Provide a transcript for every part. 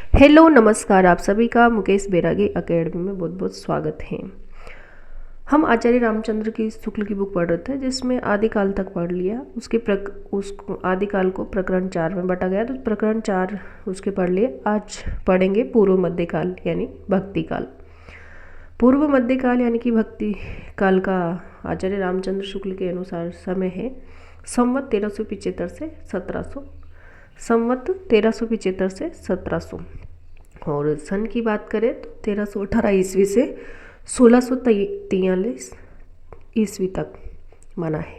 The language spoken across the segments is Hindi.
हेलो नमस्कार, आप सभी का मुकेश बैरागी एकेडमी में बहुत बहुत स्वागत है। हम आचार्य रामचंद्र की शुक्ल की बुक पढ़ रहे थे जिसमें आदिकाल तक पढ़ लिया। उसको आदिकाल को प्रकरण 4 में बांटा गया, तो प्रकरण 4 उसके पढ़ लिए। आज पढ़ेंगे पूर्व मध्यकाल यानी भक्ति काल। पूर्व मध्यकाल यानी कि भक्ति काल का आचार्य रामचंद्र शुक्ल के अनुसार समय है संवत 1375 से 1700, संवत 1375 से 1700। और सन की बात करें तो 1318 ईस्वी से 1643 ईस्वी तक माना है।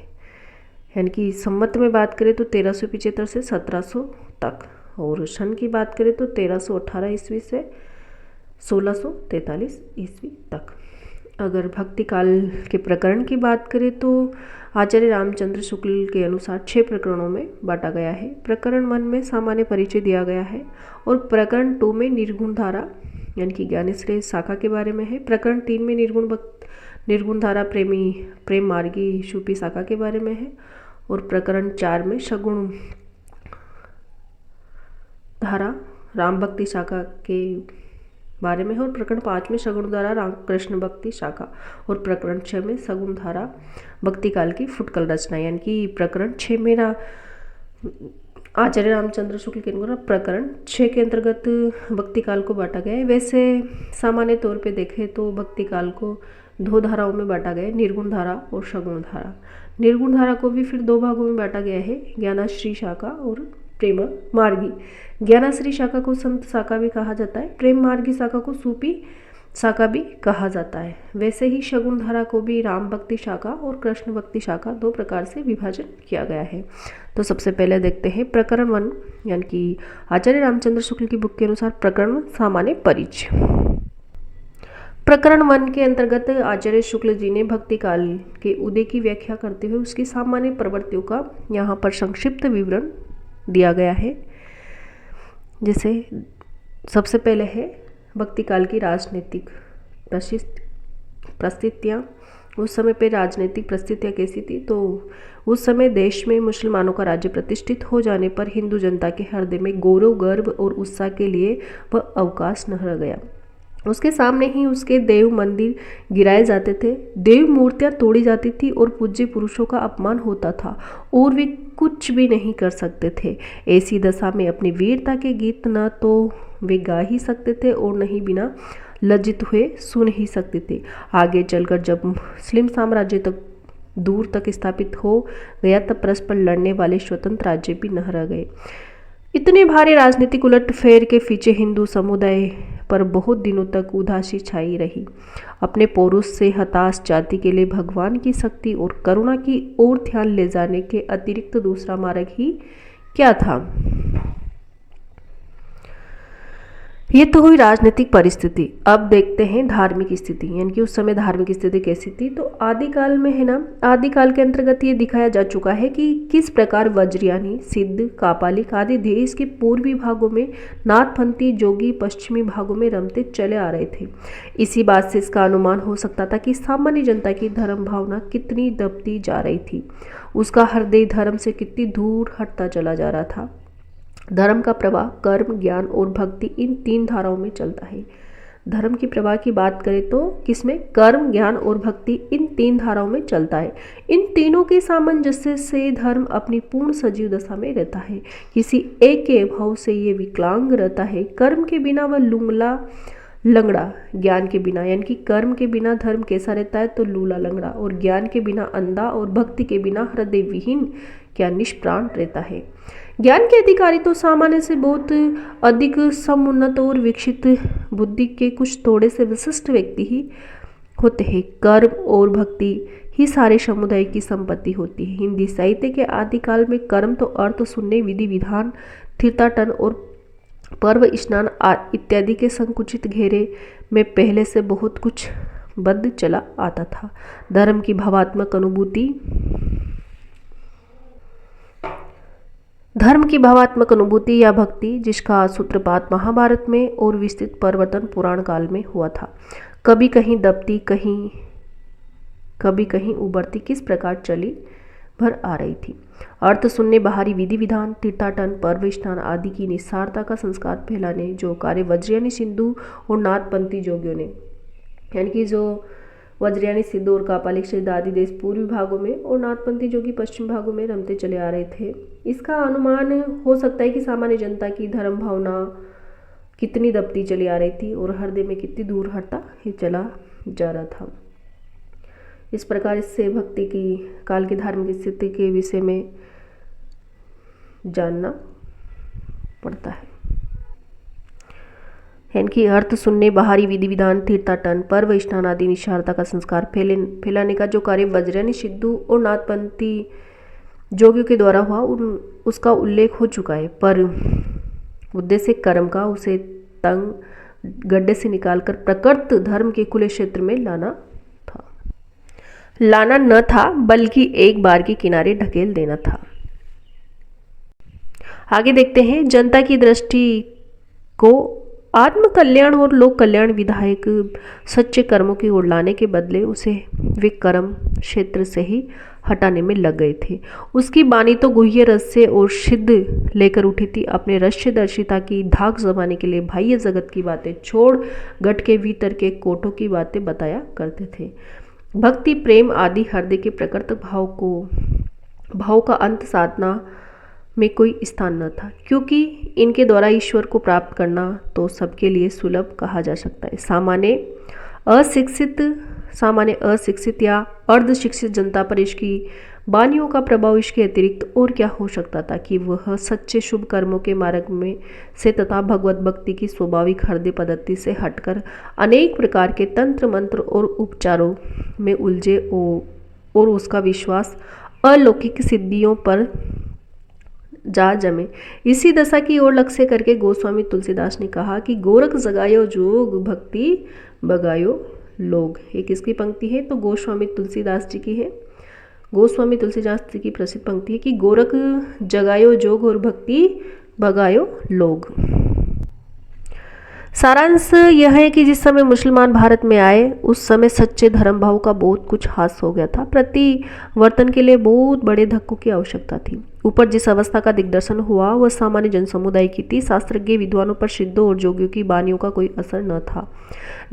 यानी कि संवत में बात करें तो 1375 से 1700 तक, और सन की बात करें तो 1318 ईस्वी से 1643 ईस्वी तक। अगर भक्ति काल के प्रकरण की बात करें तो आचार्य रामचंद्र शुक्ल के अनुसार 6 प्रकरणों में बांटा गया है। प्रकरण 1 में सामान्य परिचय दिया गया है, और प्रकरण 2 में निर्गुण धारा यानी कि ज्ञानेश्वरी शाखा के बारे में है। प्रकरण 3 में निर्गुण धारा प्रेम मार्गी शूपी शाखा के बारे में है, और प्रकरण 4 में सगुण धारा राम भक्ति शाखा के बारे में है, और प्रकरण 5 में सगुण धारा राम कृष्ण भक्ति शाखा, और प्रकरण 6 में सगुण धारा भक्ति काल की फुटकल रचना। यानी कि प्रकरण 6 में आचार्य रामचंद्र शुक्ल के अनुसार प्रकरण 6 के अंतर्गत भक्ति काल को बांटा गया है। वैसे सामान्य तौर पे देखें तो भक्ति काल को 2 धाराओं में बांटा गया है, निर्गुण धारा और सगुण धारा। निर्गुण धारा को भी फिर 2 भागों में बांटा गया है, ज्ञानाश्री शाखा और प्रेम मार्गी। ज्ञानाश्री शाखा को संत शाखा भी कहा जाता है, प्रेम मार्गी शाखा को सूपी शाखा भी कहा जाता है। वैसे ही शगुन धारा को भी राम भक्ति शाखा और कृष्ण भक्ति शाखा 2 प्रकार से विभाजन किया गया है। तो सबसे पहले देखते हैं प्रकरण 1 यानी कि आचार्य रामचंद्र शुक्ल की बुक के अनुसार प्रकरण 1 सामान्य परिचय। प्रकरण 1 के अंतर्गत आचार्य शुक्ल जी ने भक्ति काल के उदय की व्याख्या करते हुए उसकी सामान्य प्रवृत्तियों का यहाँ पर संक्षिप्त विवरण दिया गया है। जैसे सबसे पहले है भक्ति काल की राजनीतिक परिस्थितियाँ। उस समय पे राजनीतिक परिस्थितियाँ कैसी थी, तो उस समय देश में मुसलमानों का राज्य प्रतिष्ठित हो जाने पर हिंदू जनता के हृदय में गौरव गर्व और उत्साह के लिए वह अवकाश न रह गया। उसके सामने ही उसके देव मंदिर गिराए जाते थे, देव मूर्तियां तोड़ी जाती थी और पूज्य पुरुषों का अपमान होता था, और वे कुछ भी नहीं कर सकते थे। ऐसी दशा में अपनी वीरता के गीत न तो वे गा ही सकते थे और नहीं बिना लज्जित हुए सुन ही सकते थे। आगे चलकर जब मुस्लिम साम्राज्य तक दूर तक स्थापित हो गया तब परस्पर लड़ने वाले स्वतंत्र राज्य भी न रह गए। इतने भारी राजनीतिक उलटफेर के पीछे हिंदू समुदाय पर बहुत दिनों तक उदासी छाई रही। अपने पौरुष से हताश जाति के लिए भगवान की शक्ति और करुणा की ओर ध्यान ले जाने के अतिरिक्त दूसरा मार्ग ही क्या था। ये तो हुई राजनीतिक परिस्थिति। अब देखते हैं धार्मिक स्थिति, यानी कि उस समय धार्मिक स्थिति कैसी थी। तो आदिकाल में है ना, आदिकाल के अंतर्गत ये दिखाया जा चुका है कि किस प्रकार वज्रयानी, सिद्ध, कापालिक आदि देश के पूर्वी भागों में नाथपंथी जोगी पश्चिमी भागों में रमते चले आ रहे थे। इसी बात से इसका अनुमान हो सकता था कि सामान्य जनता की धर्म भावना कितनी दबती जा रही थी, उसका हृदय धर्म से कितनी दूर हटता चला जा रहा था। धर्म का प्रवाह कर्म, ज्ञान और भक्ति इन 3 धाराओं में चलता है। धर्म की प्रवाह की बात करें तो किसमें, कर्म, ज्ञान और भक्ति इन 3 धाराओं में चलता है। इन तीनों के सामंजस्य से धर्म अपनी पूर्ण सजीव दशा में रहता है। किसी एक के अभाव से ये विकलांग रहता है। कर्म के बिना वह लूला लंगड़ा, ज्ञान के बिना, यानी कि कर्म के बिना धर्म कैसा रहता है तो लूला लंगड़ा, और ज्ञान के बिना अंधा, और भक्ति के बिना हृदय विहीन क्या निष्प्राण रहता है। ज्ञान के अधिकारी तो सामान्य से बहुत अधिक समुन्नत और विकसित बुद्धि के कुछ थोड़े से विशिष्ट व्यक्ति ही होते हैं। कर्म और भक्ति ही सारे समुदाय की संपत्ति होती है। हिंदी साहित्य के आदिकाल में कर्म तो अर्थ सुनने, विधि विधान, तीर्थाटन और पर्व स्नान इत्यादि के संकुचित घेरे में पहले से बहुत कुछ बद्ध चला आता था। धर्म की भावात्मक अनुभूति या भक्ति, जिसका सूत्रपात महाभारत में और विस्तृत प्रवर्तन पुराण काल में हुआ था, कभी कहीं दबती, कभी कहीं उभरती किस प्रकार चली भर आ रही थी। अर्थ सुनने, बाहरी विधि विधान, तीर्थाटन, पर्व, स्नान आदि की निस्सारता का संस्कार फैलाने जो कार्य वज्रयानी सिंधु और नाथपंथी जोगियों ने, यानी कि जो वज्रयानी सिंधु और कापालिक सिद्ध आदि देश पूर्वी भागों में और नाथपंथी जोगी पश्चिम भागों में रमते चले आ रहे थे, इसका अनुमान हो सकता है कि सामान्य जनता की धर्म भावना कितनी दबती चली आ रही थी और हृदय में कितनी दूर हटता ही चला जा रहा था। इस प्रकार इससे भक्ति की काल की धार्मिक स्थिति के विषय में जानना पड़ता है। इनकी अर्थ सुनने, बाहरी विधि विधान, तीर्थाटन, पर्व, स्नान आदि निस्सारता का संस्कार फैलाने का जो कार्य वज्रयानी सिद्धू और नाथपंथी जोगियों के द्वारा हुआ उसका उल्लेख हो चुका है, पर उद्देश्य कर्म का उसे तंग गड्ढे से निकालकर प्रकृत धर्म के खुले क्षेत्र में लाना न था, बल्कि एक बार के किनारे ढकेल देना था। आगे देखते हैं, जनता की दृष्टि को आत्म कल्याण और लोक कल्याण विधायक सच्चे कर्मों की ओर लाने के बदले उसे वे कर्म क्षेत्र से ही हटाने में लग गए थे। उसकी वाणी तो गुह्य रहस्य और सिद्ध लेकर उठी थी। अपने रहस्यदर्शिता की धाक जमाने के लिए बाह्य जगत की बातें छोड़ गठ के भीतर के कोठों की बातें बताया करते थे। भक्ति, प्रेम आदि हृदय के प्रकृत भाव का अंत साधना में कोई स्थान न था, क्योंकि इनके द्वारा ईश्वर को प्राप्त करना तो सबके लिए सुलभ कहा जा सकता है। सामान्य अशिक्षित या अर्धशिक्षित जनता पर इसकी वाणियों का प्रभाव इसके अतिरिक्त और क्या हो सकता था कि वह सच्चे शुभ कर्मों के मार्ग में से तथा भगवत भक्ति की स्वाभाविक हृदय पद्धति से हटकर अनेक प्रकार के तंत्र मंत्र और उपचारों में उलझे और उसका विश्वास अलौकिक सिद्धियों पर जा जमे। इसी दशा की ओर लक्ष्य करके गोस्वामी तुलसीदास ने कहा कि गोरख जगायो जोग, भक्ति बगायो लोग। ये किसकी पंक्ति है? तो गोस्वामी तुलसीदास जी की है। गोस्वामी तुलसीदास जी की प्रसिद्ध पंक्ति है कि गोरख जगायो जोग और भक्ति भगायो लोग। सारांश यह है कि जिस समय मुसलमान भारत में आए उस समय सच्चे धर्म भाव का बहुत कुछ हास हो गया था। प्रतिवर्तन के लिए बहुत बड़े धक्कों की आवश्यकता थी। ऊपर जिस अवस्था का दिग्दर्शन हुआ वह सामान्य जन समुदाय की थी। शास्त्रज्ञ विद्वानों पर सिद्धों और जोगियों की वाणियों का कोई असर न था।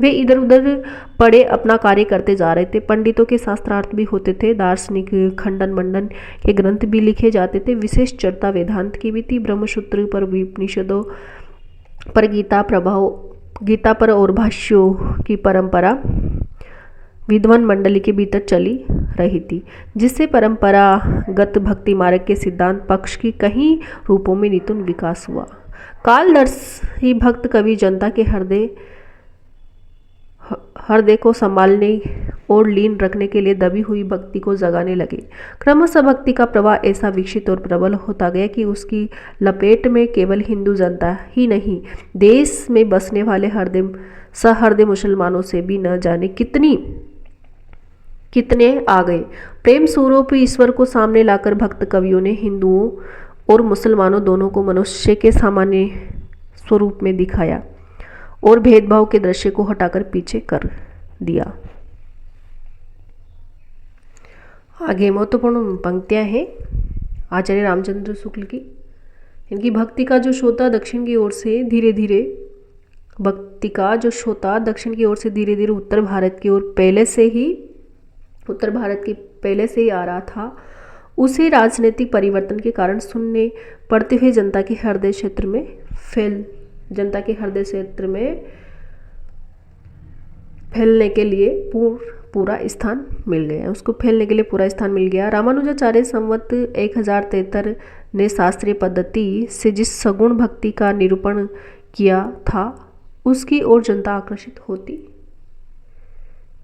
वे इधर उधर पड़े अपना कार्य करते जा रहे थे। पंडितों के शास्त्रार्थ भी होते थे, दार्शनिक खंडन मंडन के ग्रंथ भी लिखे जाते थे। विशेष चर्चा वेदांत की भी थी। ब्रह्मसूत्र पर, उपनिषदों पर, गीता पर और भाष्यों की परंपरा विद्वान मंडली के भीतर चली रही थी, जिससे परंपरागत भक्ति मार्ग के सिद्धांत पक्ष की कई रूपों में निपुण विकास हुआ। कालदर्शी भक्त कवि जनता के हृदय को संभालने और लीन रखने के लिए दबी हुई भक्ति को जगाने लगे। क्रमशः भक्ति का प्रवाह ऐसा विकसित और प्रबल होता गया कि उसकी लपेट में केवल हिंदू जनता ही नहीं, देश में बसने वाले सहृदय मुसलमानों से भी न जाने कितने आ गए। प्रेम स्वरूप ईश्वर को सामने लाकर भक्त कवियों ने हिंदुओं और मुसलमानों दोनों को मनुष्य के सामान्य स्वरूप में दिखाया और भेदभाव के दृश्य को हटाकर पीछे कर दिया। आगे महत्वपूर्ण पंक्तियां हैं आचार्य रामचंद्र शुक्ल की। इनकी भक्ति का जो श्रोता दक्षिण की ओर से धीरे धीरे उत्तर भारत की ओर पहले से ही आ रहा था, उसे राजनीतिक परिवर्तन के कारण सुनने पड़ते हुए जनता के हृदय क्षेत्र में फैलने के लिए पूरा स्थान मिल गया। उसको फैलने के लिए पूरा स्थान मिल गया। रामानुजाचार्य संवत 1073 ने शास्त्रीय पद्धति से जिस सगुण भक्ति का निरूपण किया था उसकी ओर जनता आकर्षित होती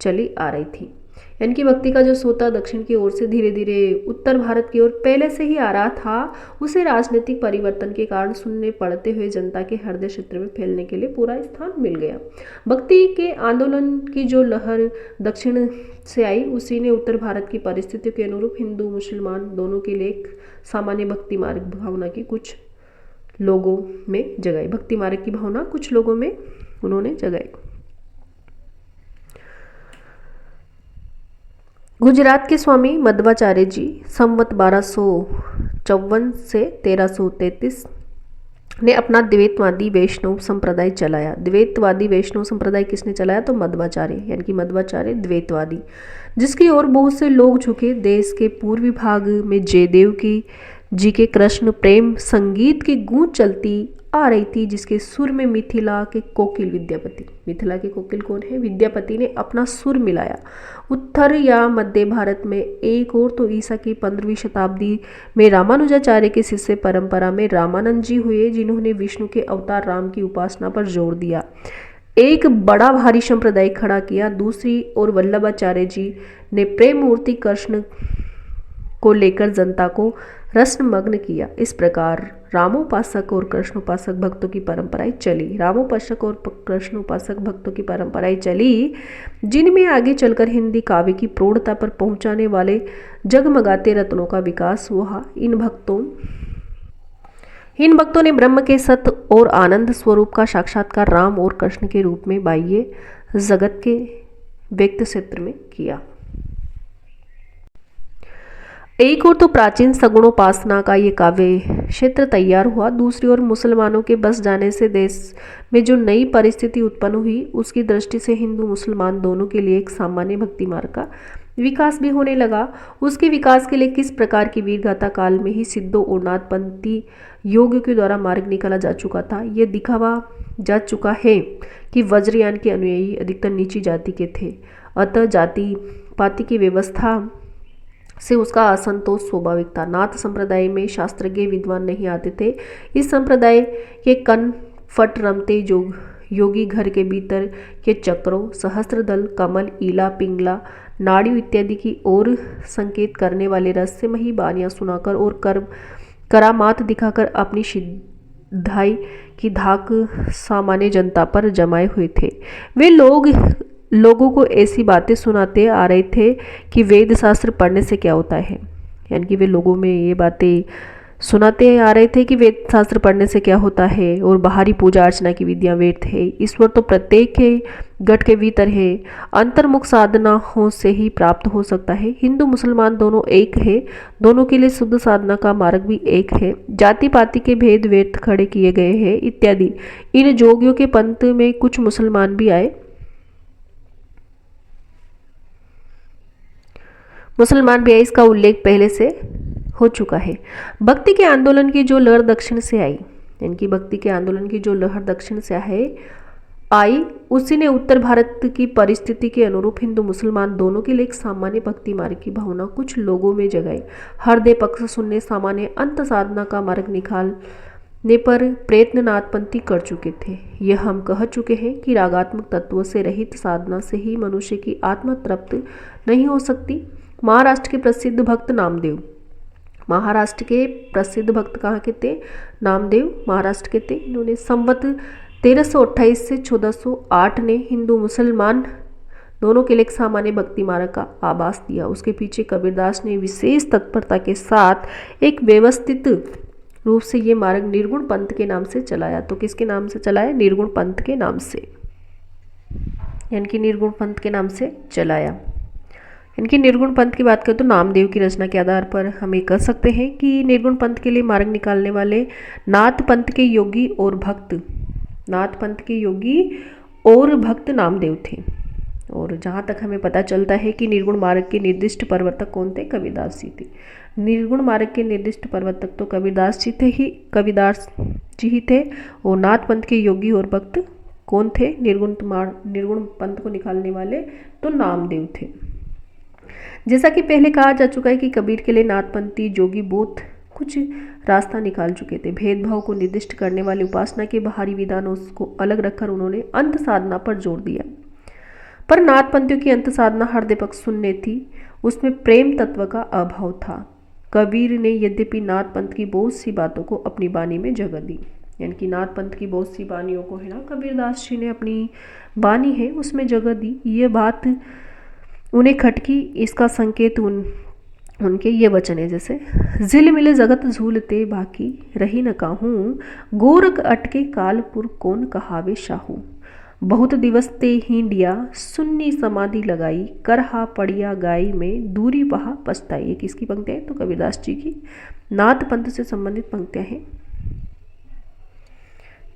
चली आ रही थी। इनकी भक्ति का जो श्रोता दक्षिण की ओर से धीरे धीरे उत्तर भारत की ओर पहले से ही आ रहा था, उसे राजनीतिक परिवर्तन के कारण सुनने पड़ते हुए जनता के हृदय क्षेत्र में फैलने के लिए पूरा स्थान मिल गया। भक्ति के आंदोलन की जो लहर दक्षिण से आई, उसी ने उत्तर भारत की परिस्थितियों के अनुरूप हिंदू मुसलमान दोनों के लिए एक सामान्य भक्ति मार्ग भावना की कुछ लोगों में जगाई। भक्ति मार्ग की भावना कुछ लोगों में उन्होंने जगाई। गुजरात के स्वामी मध्वाचार्य जी संवत 1254 से 1333 ने अपना द्वैतवादी वैष्णव संप्रदाय चलाया। द्वैतवादी वैष्णव संप्रदाय किसने चलाया? तो मध्वाचार्य, यानी कि मध्वाचार्य द्वैतवादी, जिसकी ओर बहुत से लोग झुके। देश के पूर्वी भाग में जयदेव की जी के कृष्ण प्रेम संगीत की गूंज चलती आ रही थी, जिसके सुर में मिथिला के कोकिल विद्यापति, मिथिला के कोकिल कौन है? विद्यापति ने अपना सुर मिलाया। उत्तर या मध्य भारत में एक और तो ईसा की 15वीं शताब्दी में रामानुजाचार्य के शिष्य परंपरा में रामानंद जी हुए, जिन्होंने विष्णु के अवतार राम की उपासना पर जोर दिया, एक बड़ा भारी संप्रदाय खड़ा किया। दूसरी ओर वल्लभाचार्य जी ने प्रेम मूर्ति कृष्ण को लेकर जनता को रसमग्न किया। इस प्रकार रामोपासक और कृष्णोपासक भक्तों की परंपराएं चली। रामोपासक और कृष्णोपासक भक्तों की परंपराएं चली, जिनमें आगे चलकर हिंदी काव्य की प्रौढ़ता पर पहुंचाने वाले जगमगाते रत्नों का विकास हुआ। इन भक्तों ने ब्रह्म के सत्य और आनंद स्वरूप का साक्षात्कार राम और कृष्ण के रूप में बाह्य जगत के व्यक्त क्षेत्र में किया। एक और तो प्राचीन सगुणोपासना का ये काव्य क्षेत्र तैयार हुआ, दूसरी ओर मुसलमानों के बस जाने से देश में जो नई परिस्थिति उत्पन्न हुई, उसकी दृष्टि से हिंदू मुसलमान दोनों के लिए एक सामान्य भक्ति मार्ग का विकास भी होने लगा। उसके विकास के लिए किस प्रकार की वीरगाथा काल में ही सिद्धों और नाथपंथी योगियों के द्वारा मार्ग निकाला जा चुका था। यह दिखावा जा चुका है कि वज्रयान के अनुयायी अधिकतर नीची जाति के थे, अतः जाति पाति की व्यवस्था से उसका असंतोष स्वाभाविक था। नाथ संप्रदाय में शास्त्रज्ञ विद्वान नहीं आते थे। इस संप्रदाय के कन फट रमते योगी घर के भीतर के चक्रों, सहस्त्रदल, कमल, ईला, पिंगला, नाड़ियों इत्यादि की ओर संकेत करने वाले रहस्यमयी बानियां सुनाकर और करामात दिखाकर अपनी सिद्धाई की धाक सामान्य जनता पर जमाए हुए थे। वे लोगों को ऐसी बातें सुनाते आ रहे थे कि वेद शास्त्र पढ़ने से क्या होता है, यानी कि वे लोगों में ये बातें सुनाते आ रहे थे कि वेद शास्त्र पढ़ने से क्या होता है और बाहरी पूजा अर्चना की विधियां व्यर्थ है। ईश्वर तो प्रत्येक के गढ़ के भीतर है, अंतर्मुख साधना हो से ही प्राप्त हो सकता है। हिंदू मुसलमान दोनों एक है, दोनों के लिए शुद्ध साधना का मार्ग भी एक है। जाति पाति के भेद व्यर्थ खड़े किए गए हैं इत्यादि। इन जोगियों के पंथ में कुछ मुसलमान भी आए, इसका उल्लेख पहले से हो चुका है। भक्ति के आंदोलन की जो लहर दक्षिण से आई, यानी कि भक्ति के आंदोलन की जो लहर दक्षिण से आई, उसी ने उत्तर भारत की परिस्थिति के अनुरूप हिंदू मुसलमान दोनों के लिए एक सामान्य भक्ति मार्ग की भावना कुछ लोगों में जगाई। हृदय पक्ष सुनने सामान्य अंत साधना का मार्ग निकालने पर प्रयत्न नाथपंथी कर चुके थे। यह हम कह चुके हैं कि रागात्मक तत्वों से रहित साधना से ही मनुष्य की आत्मा तृप्त नहीं हो सकती। महाराष्ट्र के प्रसिद्ध भक्त नामदेव, महाराष्ट्र के प्रसिद्ध भक्त कहाँ के थे? नामदेव महाराष्ट्र के थे। इन्होंने संवत 1328 से 1408 ने हिंदू मुसलमान दोनों के लिए एक सामान्य भक्ति मार्ग का आभास दिया। उसके पीछे कबीरदास ने विशेष तत्परता के साथ एक व्यवस्थित रूप से ये मार्ग निर्गुण पंथ के नाम से चलाया। तो किसके नाम से चलाया? निर्गुण पंथ के नाम से, यानी कि निर्गुण पंथ के नाम से चलाया। इनकी निर्गुण पंथ की बात करें तो नामदेव की रचना के आधार पर हम ये कह सकते हैं कि निर्गुण पंथ के लिए मार्ग निकालने वाले नाथ पंथ के योगी और भक्त नामदेव थे। और जहाँ तक हमें पता चलता है कि निर्गुण मार्ग के निर्दिष्ट प्रवर्तक कौन थे? कबीरदास जी थे। निर्गुण मार्ग के निर्दिष्ट प्रवर्तक तो कबीरदास जी ही थे। और नाथ पंथ के योगी और भक्त कौन थे? निर्गुण पंथ को निकालने वाले तो नामदेव थे। जैसा कि पहले कहा जा चुका है कि कबीर के लिए नाथपंथी जोगी बहुत कुछ रास्ता निकाल चुके थे। भेदभाव को निर्दिष्ट करने वाले उपासना के बाहरी विधानों को अलग रखकर उन्होंने अंत साधना पर जोर दिया। पर नाथपंथियों की अंत साधना हृदय पक्ष सुनने थी, उसमें प्रेम तत्व का अभाव था। कबीर ने यद्यपि नाथपंथ की बहुत सी बातों को अपनी बानी में जगह दी, यानी कि नाथपंथ की बहुत सी बानियों को है ना कबीरदास जी ने अपनी बानी है उसमें जगह दी। ये बात उन्हें खटकी। इसका संकेत उनके ये वचन है, जैसे जिल मिले जगत झूलते बाकी रही न काहूँ, गोरख अटके कालपुर कौन कहावे शाहू। बहुत दिवस ते हिंडिया सुन्नी समाधि लगाई, करहा पड़िया गाई में दूरी वहा पछताई। ये किसकी पंक्तियाँ हैं? तो कबीरदास जी की नाथ पंथ से संबंधित पंक्तियाँ हैं।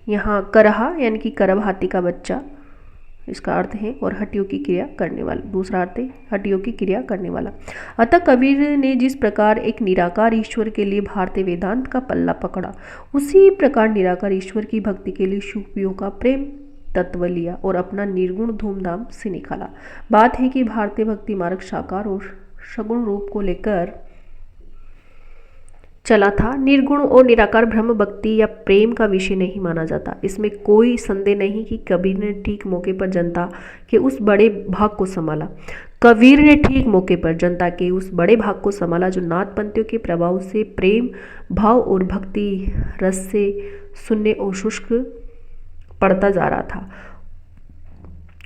यहाँ करहा यानी कि करब हाथी का बच्चा इसका अर्थ है, और हटियों की क्रिया करने वाला, दूसरा अर्थ है हटियों की क्रिया करने वाला। अतः कबीर ने जिस प्रकार एक निराकार ईश्वर के लिए भारतीय वेदांत का पल्ला पकड़ा, उसी प्रकार निराकार ईश्वर की भक्ति के लिए शुभियों का प्रेम तत्व लिया और अपना निर्गुण धूमधाम से निकाला। बात है कि भारतीय भक्ति मार्ग साकार और सगुण रूप को लेकर चला था। निर्गुण और निराकार ब्रह्म भक्ति या प्रेम का विषय नहीं माना जाता। इसमें कोई संदेह नहीं कि कबीर ने ठीक मौके पर जनता के उस बड़े भाग को संभाला। कबीर ने ठीक मौके पर जनता के उस बड़े भाग को संभाला जो नाथपंथियों के प्रभाव से प्रेम भाव और भक्ति रस से शून्य और शुष्क पड़ता जा रहा था।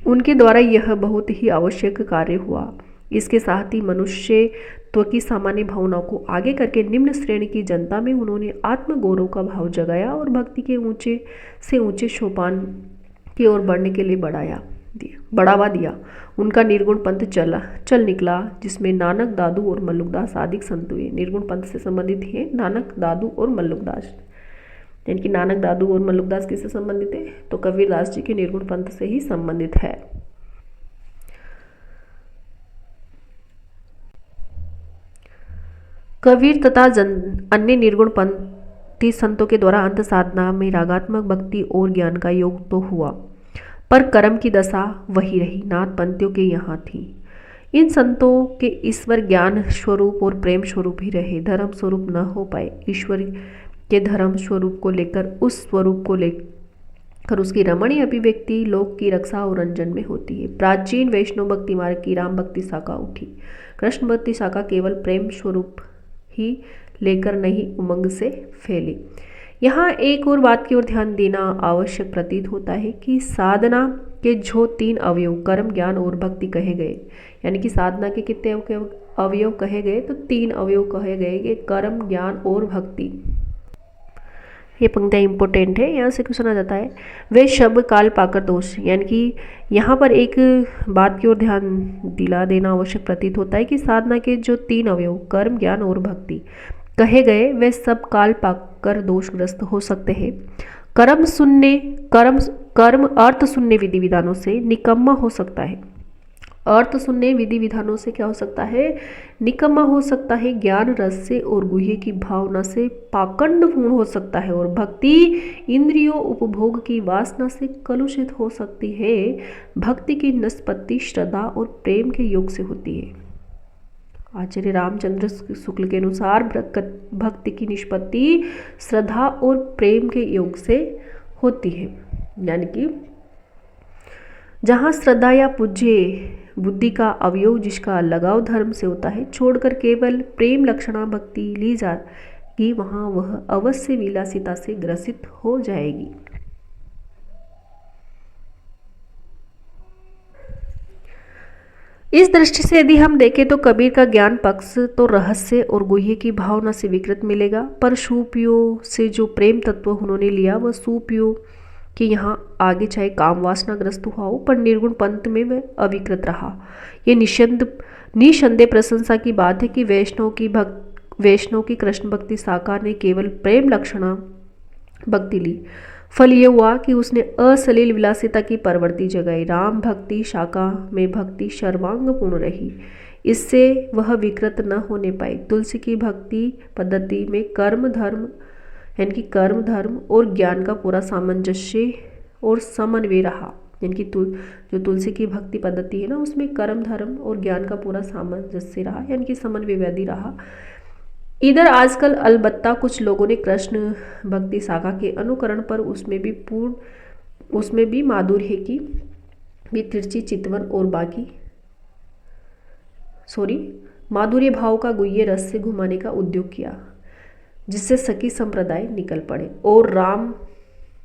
उनके द्वारा यह बहुत ही आवश्यक कार्य हुआ। इसके साथ ही मनुष्य तो की सामान्य भावनाओं को आगे करके निम्न श्रेणी की जनता में उन्होंने आत्मगौरव का भाव जगाया और भक्ति के ऊंचे से ऊंचे सोपान की ओर बढ़ने के लिए बढ़ावा दिया। उनका निर्गुण पंथ चल निकला, जिसमें नानक, दादू और मल्लुकदास आदि संत हुए। निर्गुण पंथ से संबंधित है नानक, दादू और मल्लुकदास, यानी कि नानक, दादू और मल्लुकदास किससे संबंधित है? तो कबीरदास जी के निर्गुण पंथ से ही संबंधित है। कबीर तथा अन्य निर्गुण पंथी संतों के द्वारा अंत साधना में रागात्मक भक्ति और ज्ञान का योग तो हुआ, पर कर्म की दशा वही रही, नाथ पंथियों के यहाँ थी। इन संतों के ईश्वर ज्ञान स्वरूप और प्रेम स्वरूप ही रहे, धर्म स्वरूप न हो पाए। ईश्वर के धर्म स्वरूप को लेकर, उस स्वरूप को लेकर उसकी रमणीय अभिव्यक्ति लोक की रक्षा और रंजन में होती है। प्राचीन वैष्णव भक्ति मार्ग की राम भक्ति शाखा उठी। कृष्ण भक्ति शाखा केवल प्रेम स्वरूप ही लेकर नहीं, उमंग से फैली। यहाँ एक और बात की ओर ध्यान देना आवश्यक प्रतीत होता है कि साधना के जो 3 अवयव कर्म, ज्ञान और भक्ति कहे गए, यानी कि साधना के कितने अवयव कहे गए? तो 3 अवयव कहे गए कि कर्म, ज्ञान और भक्ति। ये पंक्तियाँ इंपॉर्टेंट है, यहाँ से क्वेश्चन आ जाता है। वे शब्द काल पाकर दोष, यानी कि यहाँ पर एक बात की ओर ध्यान दिला देना आवश्यक प्रतीत होता है कि साधना के जो 3 अवयव कर्म, ज्ञान और भक्ति कहे गए, वे सब काल पाकर दोषग्रस्त हो सकते हैं। कर्म अर्थ शून्य विधि विधानों से निकम्मा हो सकता है। अर्थ शून्य विधि विधानों से क्या हो सकता है? निकम्मा हो सकता है। ज्ञान रस से और गुह्य की भावना से पाखंडपूर्ण हो सकता है, और भक्ति इंद्रियों उपभोग की वासना से कलुषित हो सकती है। भक्ति की निष्पत्ति श्रद्धा और प्रेम के योग से होती है। आचार्य रामचंद्र शुक्ल के अनुसार भक्ति की निष्पत्ति श्रद्धा और प्रेम के योग से होती है, यानी कि जहाँ श्रद्धा या पूज्य बुद्धि का अवयव जिसका लगाव धर्म से होता है छोड़कर केवल प्रेम लक्षणा भक्ति ली जाएगी, वहाँ वह अवश्य विलासिता से ग्रसित हो जाएगी। इस दृष्टि से यदि हम देखें तो कबीर का ज्ञान पक्ष तो रहस्य और गुह्य की भावना से विकृत मिलेगा, पर सुपियों से जो प्रेम तत्व उन्होंने लिया वह सुपियों कि यहाँ आगे चाहे काम वासना ग्रस्त हुआ हो, पर निर्गुण पंथ में वह अविकृत रहा। ये निसंदेह प्रशंसा की बात है कि वैष्णव की कृष्ण भक्ति शाखा ने केवल प्रेम लक्षणा भक्ति ली। फल ये हुआ कि उसने असलील विलासिता की प्रवृत्ति जगाई। राम भक्ति शाखा में भक्ति सर्वांग पूर्ण रही, इससे वह विकृत न होने पाई। तुलसी की भक्ति पद्धति में कर्म धर्म और ज्ञान का पूरा सामंजस्य और समन्वय रहा, यानी कि जो तुलसी की भक्ति पद्धति है ना, उसमें कर्म धर्म और ज्ञान का पूरा सामंजस्य रहा, यानी कि समन्वयवादी रहा। इधर आजकल अलबत्ता कुछ लोगों ने कृष्ण भक्ति शाखा के अनुकरण पर उसमें भी माधुर्य की भी तिरछी चितवन और माधुर्य भाव का गुह्य रस से घुमाने का उद्योग किया, जिससे सखी संप्रदाय निकल पड़े और राम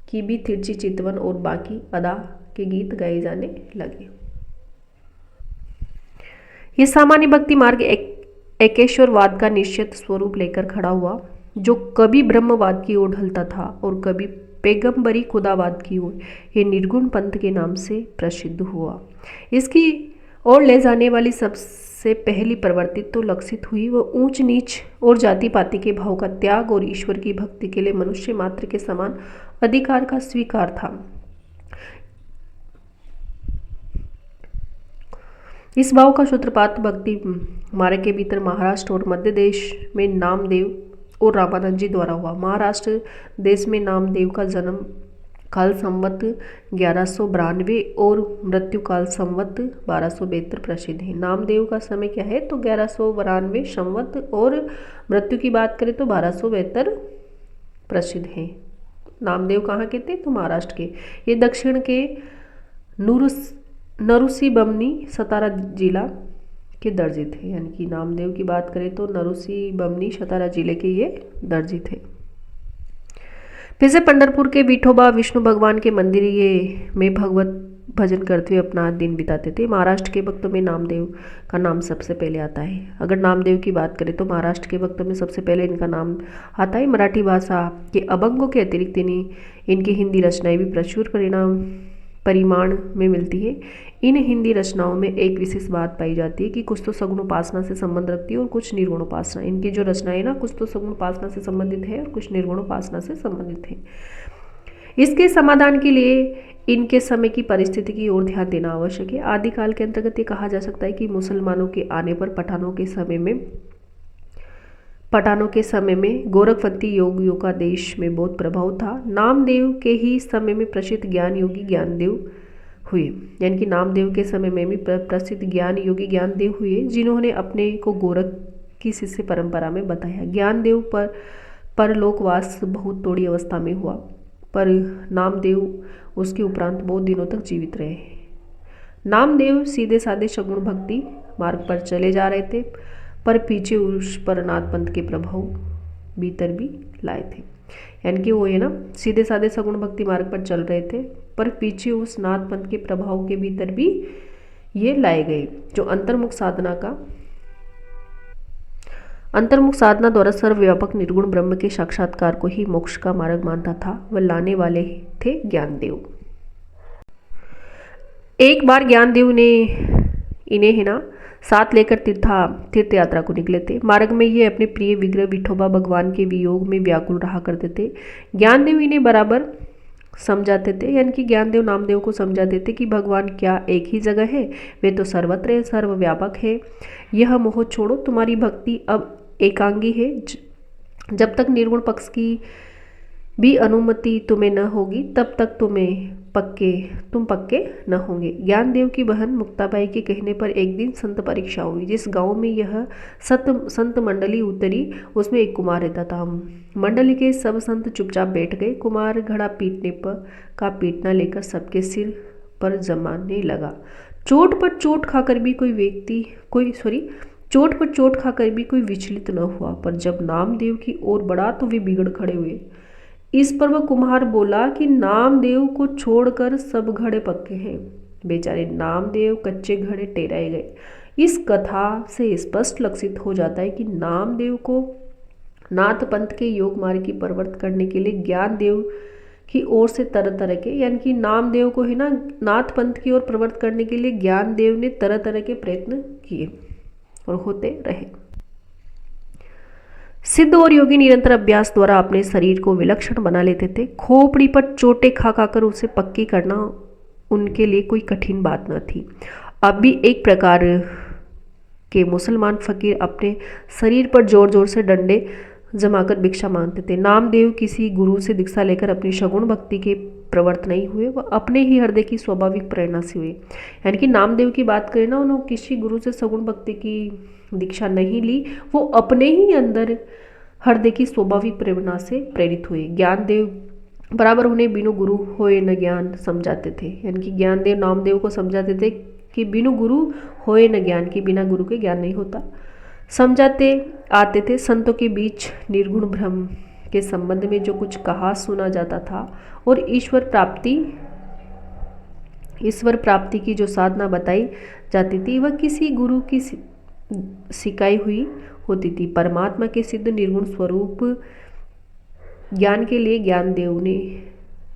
की भी तिरछी चितवन और बाकी अदा के गीत गाए जाने लगे। ये सामान्य भक्ति मार्ग एकेश्वरवाद का निश्चित स्वरूप लेकर खड़ा हुआ, जो कभी ब्रह्मवाद की ओर ढलता था और कभी पैगंबरी खुदाबाद की ओर ये निर्गुण पंथ के नाम से प्रसिद्ध हुआ। इसकी ओर ले जाने वाली सबसे पहली प्रवृत्ति तो लक्षित हुई वो ऊंच नीच और जाति पाति के भाव का त्याग और ईश्वर की भक्ति के लिए मनुष्य मात्र के समान अधिकार का स्वीकार था। इस भाव का सूत्रपात भक्ति मार्ग के भीतर महाराष्ट्र और मध्य देश में नामदेव और रामानंद जी द्वारा हुआ। महाराष्ट्र देश में नामदेव का जन्म काल संवत 1192 और मृत्यु काल संवत 1272 प्रसिद्ध है। नामदेव का समय क्या है तो 1192 संवत और मृत्यु की बात करें तो 1272 प्रसिद्ध है। नामदेव कहाँ के थे तो महाराष्ट्र के। ये दक्षिण के नरुसी बमनी सतारा जिला के दर्जी थे। यानी कि नामदेव की बात करें तो नरुसी बमनी सतारा जिले के ये दर्जी थे। फिर से पंढरपुर के विठोबा विष्णु भगवान के मंदिर ये में भगवत भजन करते हुए अपना दिन बिताते थे। महाराष्ट्र के भक्तों में नामदेव का नाम सबसे पहले आता है। अगर नामदेव की बात करें तो महाराष्ट्र के भक्तों में सबसे पहले इनका नाम आता है। मराठी भाषा के अभंगों के अतिरिक्त इनकी हिंदी रचनाएं भी प्रचुर परिमाण में मिलती है। इन हिंदी रचनाओं में एक विशेष बात पाई जाती है कि कुछ तो सगुण उपासना से संबंध रखती है और कुछ निर्गुण उपासना। इनकी जो रचनाएं ना कुछ तो सगुण उपासना से संबंधित है और कुछ निर्गुण उपासना से संबंधित है। इसके समाधान के लिए इनके समय की परिस्थिति की ओर ध्यान देना आवश्यक है। आदिकाल के अंतर्गत ये कहा जा सकता है कि मुसलमानों के आने पर पठानों के समय में गोरखपंथी योगियों का देश में बहुत प्रभाव था। नामदेव के ही समय में प्रसिद्ध ज्ञान योगी ज्ञानदेव हुए। यानी कि नामदेव के समय में भी प्रसिद्ध ज्ञान योगी ज्ञानदेव हुए जिन्होंने अपने को गोरख की शिष्य परंपरा में बताया। ज्ञानदेव पर परलोकवास बहुत थोड़ी अवस्था में हुआ, पर नामदेव उसके उपरांत बहुत दिनों तक जीवित रहे। नामदेव सीधे साधे सगुण भक्ति मार्ग पर चले जा रहे थे, पर पीछे उस पर नाथ पंथ के प्रभाव भीतर भी लाए थे। यानी कि वो है ना सीधे साधे सगुण भक्ति मार्ग पर चल रहे थे, पर पीछे उस नाथ पंथ के प्रभाव के भीतर भी ये लाए गए। जो अंतर्मुख साधना द्वारा सर्वव्यापक निर्गुण ब्रह्म के साक्षात्कार को ही मोक्ष का मार्ग मानता था, वह लाने वाले थे ज्ञानदेव। एक बार ज्ञानदेव ने इन्हें है ना साथ लेकर तीर्थ यात्रा को निकले थे। मार्ग में ये अपने प्रिय विग्रह विठोबा भगवान के वियोग में व्याकुल रहा करते थे। ज्ञानदेव इन्हें बराबर समझाते थे, यानी कि ज्ञानदेव नामदेव को समझाते थे कि भगवान क्या एक ही जगह है, वे तो सर्वत्र है, सर्वव्यापक है। यह मोह छोड़ो, तुम्हारी भक्ति अब एकांगी है। जब तक निर्गुण पक्ष की भी अनुमति तुम्हें न होगी तब तक तुम पक्के न होंगे। ज्ञानदेव की बहन मुक्ताबाई के कहने पर एक दिन संत परीक्षा हुई। जिस गांव में यह संत मंडली उतरी उसमें एक कुमार रहता था। मंडली के सब संत चुपचाप बैठ गए। कुमार घड़ा पीटना लेकर सबके सिर पर जमाने लगा। चोट पर चोट खाकर भी कोई विचलित न हुआ, पर जब नामदेव की ओर बढ़ा तो वे बिगड़ खड़े हुए। इस पर वह कुम्हार बोला कि नामदेव को छोड़कर सब घड़े पक्के हैं। बेचारे नामदेव कच्चे घड़े टेराए गए। इस कथा से स्पष्ट लक्षित हो जाता है कि नामदेव को नाथ पंथ के योग मार्ग की प्रवर्त करने के लिए ज्ञानदेव की ओर से तरह तरह के, यानी कि नामदेव को है ना नाथ पंथ की ओर प्रवर्त करने के लिए ज्ञानदेव ने तरह तरह के प्रयत्न किए और होते रहे। सिद्ध और योगी निरंतर अभ्यास द्वारा अपने शरीर को विलक्षण बना लेते थे। खोपड़ी पर चोटें खा खाकर उसे पक्की करना उनके लिए कोई कठिन बात न थी। अब भी एक प्रकार के मुसलमान फकीर अपने शरीर पर जोर जोर से डंडे जमाकर भिक्षा मांगते थे। नामदेव किसी गुरु से दीक्षा लेकर अपनी सगुण भक्ति के प्रवर्त नहीं हुए, वह अपने ही हृदय की स्वाभाविक प्रेरणा से हुए। यानी कि नामदेव की बात करें ना, उन्होंने किसी गुरु से सगुण भक्ति की दीक्षा नहीं ली, वो अपने ही अंदर हृदय की स्वाभाविक प्रेरणा से प्रेरित हुए। ज्ञानदेव बराबर उन्हें बिनु गुरु होए न ज्ञान समझाते थे। यानी कि ज्ञानदेव नामदेव को समझाते थे कि बिनु गुरु होए न ज्ञान, की बिना गुरु के ज्ञान नहीं होता। समझाते आते थे। संतों के बीच निर्गुण ब्रह्म के संबंध में जो कुछ कहा सुना जाता था और ईश्वर प्राप्ति की जो साधना बताई जाती थी, वह किसी गुरु की सिखाई हुई होती थी। परमात्मा के सिद्ध निर्गुण स्वरूप ज्ञान के लिए ज्ञानदेव ने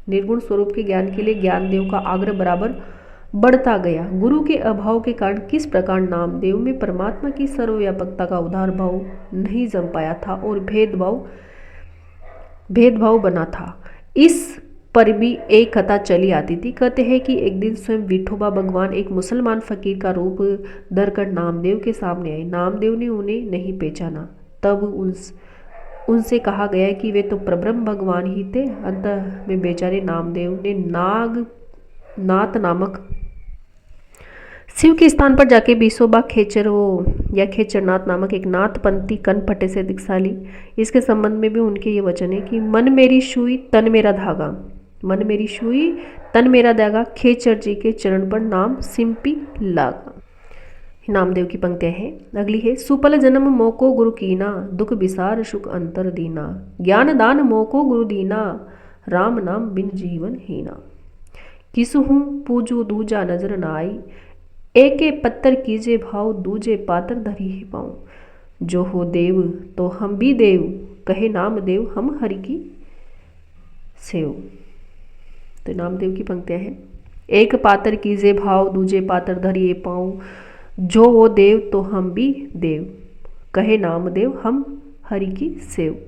निर्गुण स्वरूप के ज्ञान के लिए ज्ञानदेव का आग्रह बराबर बढ़ता गया। गुरु के अभाव के कारण किस प्रकार नामदेव में परमात्मा की सर्वव्यापकता का उदार भाव नहीं जम पाया था और भेदभाव बना था। इस पर भी एक कथा चली आती थी। कहते हैं कि एक दिन स्वयं विठोबा भगवान एक मुसलमान फकीर का रूप धरकर नामदेव के सामने आए। नामदेव ने उन्हें नहीं पहचाना। तब उनसे कहा गया कि वे तो परब्रह्म भगवान ही थे। अंत में बेचारे नामदेव ने नाथ नामक शिव के स्थान पर जाके बिसोबा खेचरनाथ नामक एक नाथपंथी कनपटे से दीक्षा ली। इसके संबंध में भी उनके ये वचन है कि मन मेरी सुई तन मेरा धागा, मन मेरी सुई तन मेरा धागा, खेचर जी के चरण पर नाम सिंपी लागा। नामदेव की पंक्तियां हैं। अगली है, सुपल जन्म मोको गुरु कीना, दुख विसार सुख अंतर दीना, ज्ञान दान मोको गुरु दीना, राम नाम बिन जीवन हीना। किसहूँ पूजू दूजा नजर न आई, एके पत्थर कीजे भाव, दूजे पातर धरी ही पाऊँ। जो हो देव तो हम भी देव, कहे नाम देव हम हरि की सेव। तो नामदेव की पंक्तियां हैं। एक पातर कीजे भाव, दूजे पातर धरिए पाऊँ, जो हो देव तो हम भी देव, कहे नाम देव हम हरि की सेव।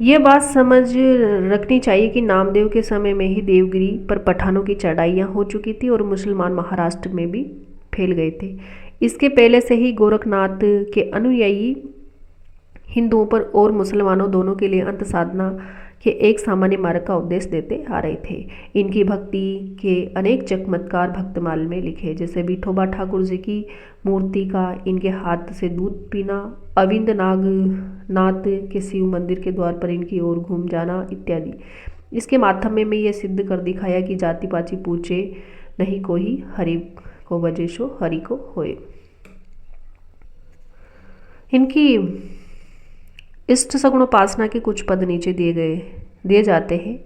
ये बात समझ रखनी चाहिए कि नामदेव के समय में ही देवगिरी पर पठानों की चढ़ाइयाँ हो चुकी थी और मुसलमान महाराष्ट्र में भी फैल गए थे। इसके पहले से ही गोरखनाथ के अनुयायी हिंदुओं पर और मुसलमानों दोनों के लिए अंत साधना के एक सामान्य मार्ग का उपदेश देते आ रहे थे। इनकी भक्ति के अनेक चमत्कार भक्तमाल में लिखे, जैसे विठोबा ठाकुर जी की मूर्ति का इनके हाथ से दूध पीना, अविंद नाथ के शिव मंदिर के द्वार पर इनकी ओर घूम जाना इत्यादि। इसके माध्यम में ये सिद्ध कर दिखाया कि जाति पाची पूछे नहीं कोई, हरि को भजे सो हरि को होए। इनकी इष्ट सगुण उपासना के कुछ पद नीचे दिए जाते हैं,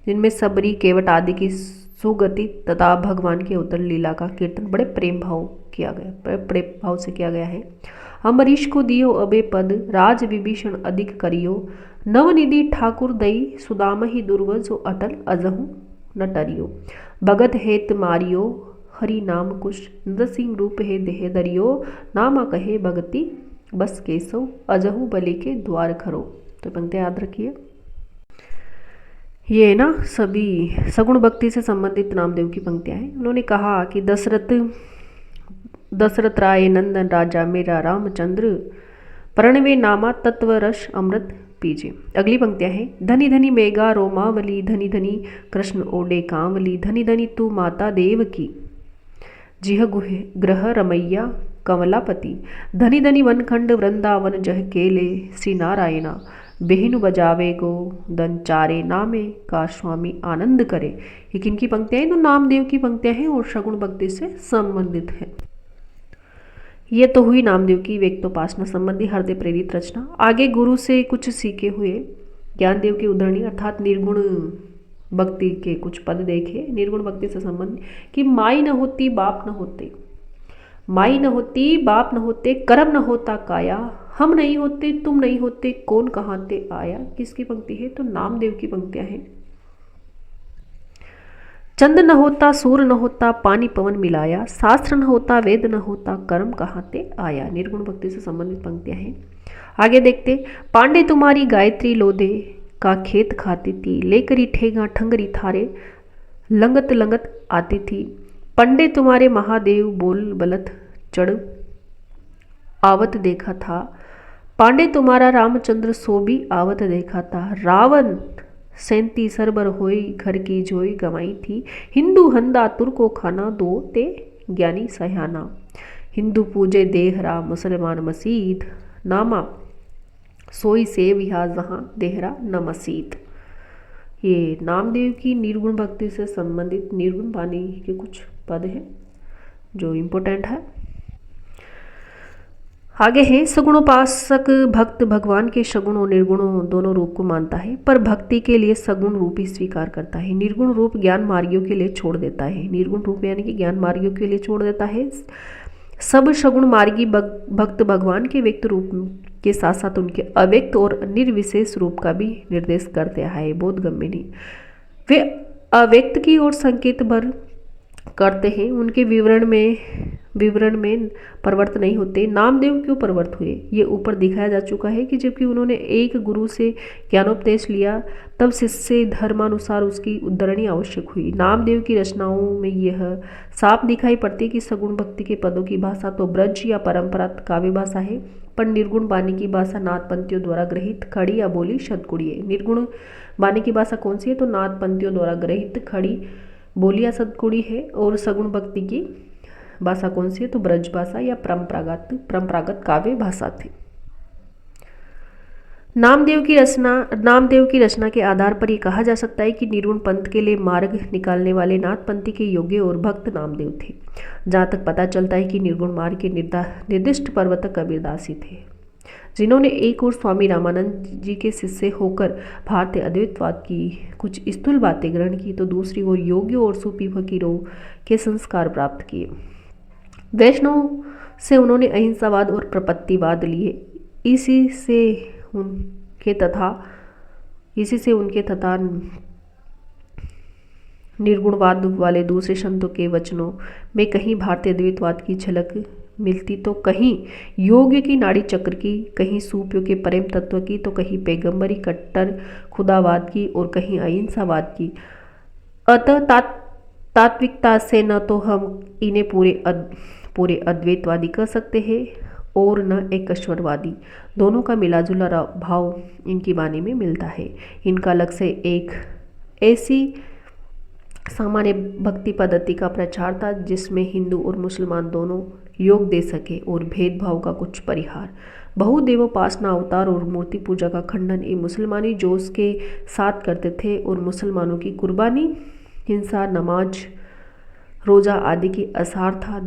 जिनमें सबरी केवट आदि की सुगति तथा भगवान के उत्तर लीला का कीर्तन बड़े प्रेम भाव से किया गया है। अम्बरीश को दियो अबे पद, राज विभीषण अधिक करियो, नवनिधि ठाकुर दई, सुदाम ही दुर्वजो अटल अजहु न टरियो, भगत हेत मारियो, हरि नाम कुश, नृसिंह रूप है देह दरियो, नामा कहे भगति बस केसव, अजहू बलि के द्वार खरो। तो पंक्तियां याद रखिए। ये ना सभी सगुण भक्ति से संबंधित नामदेव की पंक्तियां हैं। उन्होंने कहा कि दशरथ राय नंदन राजा मेरा रामचंद्र, प्रणवे नामा तत्व रस अमृत पीजे। अगली पंक्तियां हैं। धनी धनी मेघा रोमावली, धनी धनी कृष्ण ओडे कांवली, धनी धनी तू माता देव की, जिह ग्रह रमैया कमलापति, धनी धनी वनखंड वृंदावन जह केले, श्री नारायणा बेहिनु बजावे गो दन चारे, नामे का स्वामी आनंद करे। ये किनकी पंक्तियां हैं? तो नामदेव की पंक्तियां हैं और सगुण भक्ति से संबंधित है। ये तो हुई नामदेव की व्यक्तोपासना संबंधी हृदय प्रेरित रचना। आगे गुरु से कुछ सीखे हुए ज्ञानदेव की उदाहरणी अर्थात निर्गुण भक्ति के कुछ पद देखे। निर्गुण भक्ति से संबंध कि माई न होती बाप न होते, माई न होती बाप न होते, कर्म न होता काया, हम नहीं होते तुम नहीं होते, कौन कहाँ ते आया। किसकी पंक्ति है? तो नामदेव की पंक्तियां हैं। चंद न होता सूर्य न होता, पानी पवन मिलाया, शास्त्र न होता वेद न होता, कर्म कहाँ ते आया। निर्गुण भक्ति से संबंधित पंक्तियां हैं। आगे देखते। पांडे तुम्हारी गायत्री लोदे का खेत खाती थी, लेकरी ठेगा ठंगरी थारे, लंगत लंगत आती थी, पंडे तुम्हारे महादेव बोल बलत चढ़ आवत देखा था, पांडे तुम्हारा रामचंद्र सो भी आवत देखा था, रावण सैंती सरबर होई घर की जोई गवाई थी, हिंदू हंदा तुर्को खाना दो ते ज्ञानी सयाना, हिंदू पूजे देहरा मुसलमान मसीद, नामा सोई सेव यहाँ जहाँ देहरा न मसीद। ये नामदेव की निर्गुण भक्ति से संबंधित निर्गुण वाणी के कुछ पद हैं जो इम्पोर्टेंट है। आगे है। सगुणोपासक भक्त भगवान के सगुण और निर्गुणों दोनों रूप को मानता है, पर भक्ति के लिए सगुण रूप ही स्वीकार करता है। निर्गुण रूप ज्ञान मार्गियों के लिए छोड़ देता है। निर्गुण रूप यानी कि ज्ञान मार्गियों के लिए छोड़ देता है। सब सगुण मार्गी भक्त भगवान के व्यक्त रूप के साथ साथ उनके अव्यक्त और निर्विशेष रूप का भी निर्देश करते आए। बोधगम्य नहीं, वे अव्यक्त की ओर संकेत भर करते हैं, उनके विवरण में परवर्त नहीं होते। नामदेव क्यों परवर्त हुए, ये ऊपर दिखाया जा चुका है कि जबकि उन्होंने एक गुरु से ज्ञानोपदेश लिया तब शिष्य धर्मानुसार उसकी उद्धरणी आवश्यक हुई। नामदेव की रचनाओं में यह साफ दिखाई पड़ती है कि सगुण भक्ति के पदों की भाषा तो ब्रज या परंपरागत काव्य भाषा है, पर निर्गुण वाणी की भाषा नाथपंथियों द्वारा ग्रहित खड़ी या बोली शतकुड़ी है। निर्गुण वाणी की भाषा कौन सी है, तो नाथपंथियों द्वारा ग्रहित खड़ी बोली या सतकुड़ी है। और सगुण भक्ति की भाषा कौन सी है, तो ब्रज भाषा या परंपरागत काव्य भाषा थी। नामदेव की रचना के आधार पर यह कहा जा सकता है कि निर्गुण पंथ के लिए मार्ग निकालने वाले नाथपंथी के योग्य और भक्त नामदेव थे। जहाँ तक पता चलता है कि निर्गुण मार्ग के निर्दिष्ट प्रवर्तक कबीरदास ही थे, जिन्होंने एक और स्वामी रामानंद जी के शिष्य होकर भारतीय अद्वैतवाद की कुछ स्थूल बातें ग्रहण की, तो दूसरी ओर योगियों और सूफी फकीरों के संस्कार प्राप्त किए। वैष्णव से उन्होंने अहिंसावाद और प्रपत्तिवाद लिए। इसी से उनके तथा निर्गुणवाद वाले दूसरे संतों के वचनों में कहीं भारतीय अद्वैतवाद की झलक मिलती, तो कहीं योग्य की नाड़ी चक्र की, कहीं सूफियों के प्रेम तत्व की, तो कहीं पैगंबरी कट्टर खुदावाद की और कहीं अहिंसावाद की। अतः तात्विकता से न तो हम इन्हें पूरे अद्वैतवादी कह सकते हैं और न एकश्वरवादी। दोनों का मिलाजुला भाव इनकी वाणी में मिलता है। इनका लक्ष्य एक ऐसी सामान्य भक्ति पद्धति का प्रचार था जिसमें हिंदू और मुसलमान दोनों योग दे सके और भेदभाव का कुछ परिहार। बहुदेवोपासना, अवतार और मूर्ति पूजा का खंडन ये मुसलमानी जोश के साथ करते थे और मुसलमानों की कुर्बानी, हिंसा, नमाज, रोजा आदि की असारथा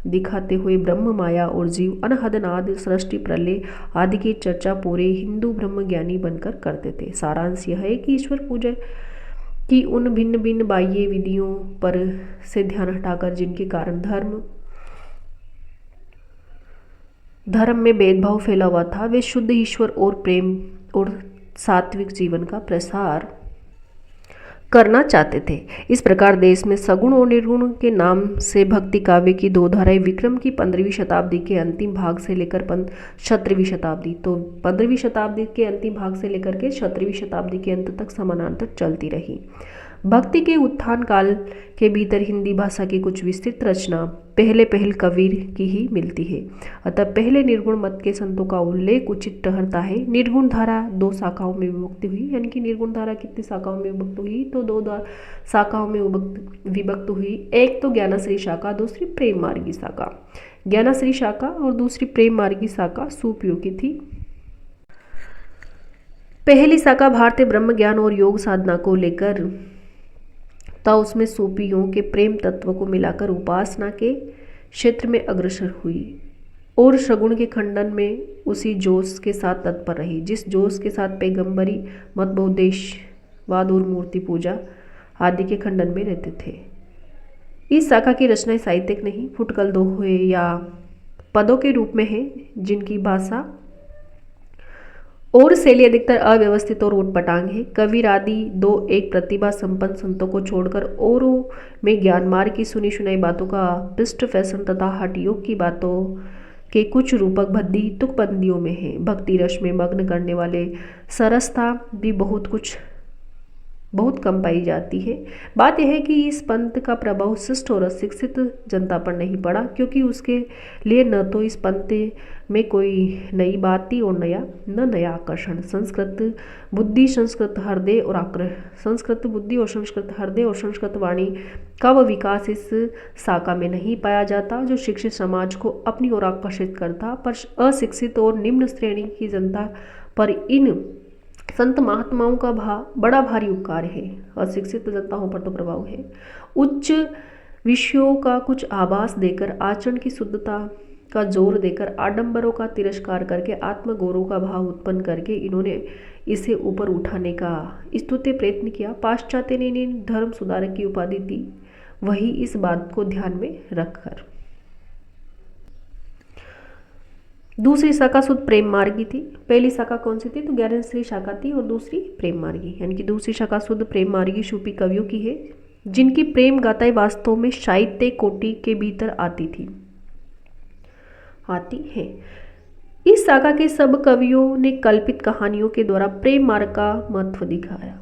दिखाते हुए ब्रह्म, माया और जीव, अनहदनाद, सृष्टि, प्रलय आदि की चर्चा पूरे हिंदू ब्रह्मज्ञानी बनकर करते थे। सारांश यह है कि ईश्वर पूजा की उन भिन्न भिन्न बाह्य विधियों पर से ध्यान हटाकर जिनके कारण धर्म में भेदभाव फैला हुआ था, वे शुद्ध ईश्वर और प्रेम और सात्विक जीवन का प्रसार करना चाहते थे। इस प्रकार देश में सगुण और निर्गुण के नाम से भक्ति काव्य की दो धाराएं विक्रम की 15वीं शताब्दी के अंतिम भाग से लेकर 17वीं शताब्दी, तो 15वीं शताब्दी के अंतिम भाग से लेकर के 17वीं शताब्दी के अंत तक समानांतर चलती रही। भक्ति के उत्थान काल के भीतर हिंदी भाषा की कुछ विस्तृत रचना पहले कबीर की ही मिलती है। अतः पहले निर्गुण मत के संतों का उल्लेख उचित ठहरता है। निर्गुण धारा 2 शाखाओं में विभक्त हुई, यानी कि निर्गुण धारा कितनी शाखाओं में विभक्त हुई, तो 2 शाखाओं में विभक्त हुई। एक तो ज्ञानश्री शाखा, दूसरी प्रेम मार्गी शाखा। ज्ञानश्री शाखा और दूसरी प्रेम मार्गी शाखा सूफियों की थी। पहली शाखा भारतीय ब्रह्म ज्ञान और योग साधना को लेकर था, उसमें सूफियों के प्रेम तत्व को मिलाकर उपासना के क्षेत्र में अग्रसर हुई और सगुण के खंडन में उसी जोश के साथ तत्पर रही जिस जोश के साथ पैगंबरी मत, बहुदेशवाद और मूर्ति पूजा आदि के खंडन में रहते थे। इस शाखा की रचनाएं साहित्यिक नहीं, फुटकल दोहे या पदों के रूप में है, जिनकी भाषा और शैली अधिकतर अव्यवस्थित और उटपटांग है। कबीर आदि 2 एक प्रतिभा संपन्न संतों को छोड़कर औरों में ज्ञान मार्ग की सुनी सुनाई बातों का पृष्ठ फैशन तथा हठ योग की बातों के कुछ रूपक भद्दी तुकबंदियों में है। भक्ति रस में मग्न करने वाले सरसता भी बहुत कम पाई जाती है। बात यह है कि इस पंथ का प्रभाव शिष्ट और अशिक्षित जनता पर नहीं पड़ा, क्योंकि उसके लिए न तो इस पंथ में कोई नई बात थी और नया आकर्षण। संस्कृत बुद्धि और संस्कृत हृदय और संस्कृत वाणी का वह विकास इस शाखा में नहीं पाया जाता जो शिक्षित समाज को अपनी ओर आकर्षित करता, पर अशिक्षित और निम्न श्रेणी की जनता पर इन संत महात्माओं का बड़ा भारी उपकार है। अशिक्षित जनताओं पर तो प्रभाव है। उच्च विषयों का कुछ आभास देकर, आचरण की शुद्धता का जोर देकर, आडंबरों का तिरस्कार करके, आत्मगौरव का भाव उत्पन्न करके इन्होंने इसे ऊपर उठाने का स्तुत्य प्रयत्न किया। पाश्चात्य ने इन्हें धर्म सुधारक की उपाधि दी, वही इस बात को ध्यान में रखकर। दूसरी शाखा शुद्ध प्रेम मार्गी थी। पहली शाखा कौन सी थी, तो ज्ञानेश्वरी शाखा थी, और दूसरी प्रेम मार्गी, यानी कि दूसरी शाखा शुद्ध प्रेम मार्गी सूफी कवियों की है, जिनकी प्रेम गाथाएं वास्तव में साहित्य कोटि के भीतर आती है। इस शाखा के सब कवियों ने कल्पित कहानियों के द्वारा प्रेम मार्ग का महत्व दिखाया।